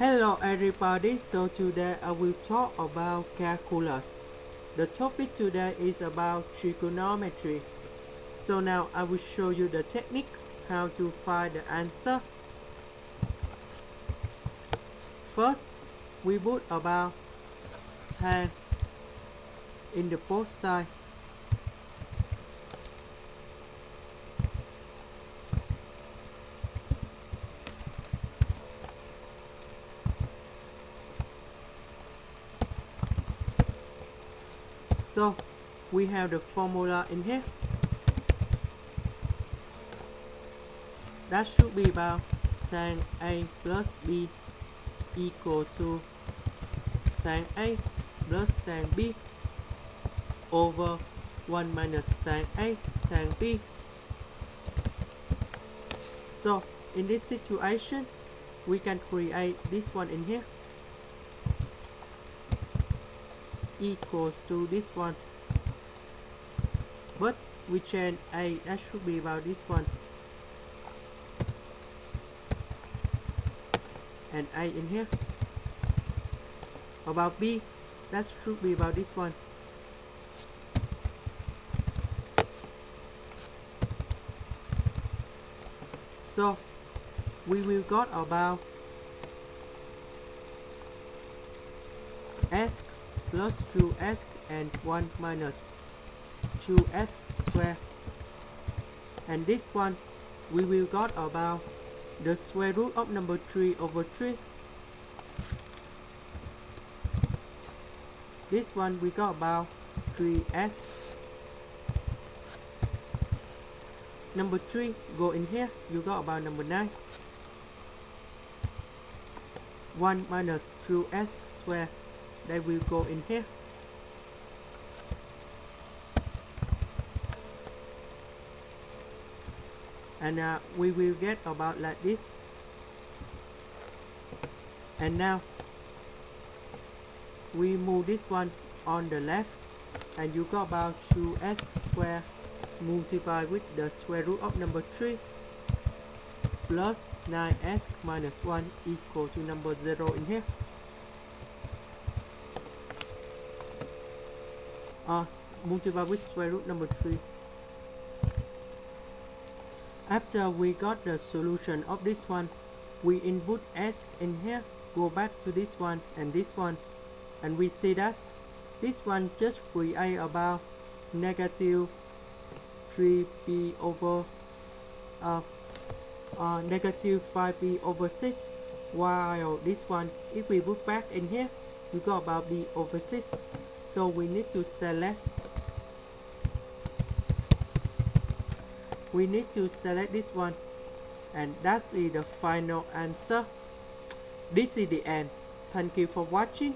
Hello everybody, so today I will talk about calculus. The topic today is about trigonometry. So now I will show you the technique how to find the answer. First, we put about 10 in the both sides. So we have the formula in here. That should be about tan A plus B equal to tan A plus tan B over 1 minus tan A tan B. So in this situation, we can create this one in here equals to this one, but we change A, that should be about this one, and A in here. About B, that should be about this one. So we will got about S plus 2s and 1 minus 2s squared, and this one we will got about the square root of number 3 over 3. This one we got about 3s. Number 3 go in here, you got about number 9. 1 minus 2s squared, that will go in here. And we will get about like this. And now we move this one on the left, and you got about 2s squared multiplied with the square root of number 3 plus 9s minus 1 equal to number 0 in here. Multiply with square root number 3. After we got the solution of this one, we input s in here, go back to this one and this one, and we see that this one just create about negative 3b over negative 5b over 6, while this one, if we put back in here, we got about b over 6. So we need to select this one, and that's the final answer. This is the end. Thank you for watching.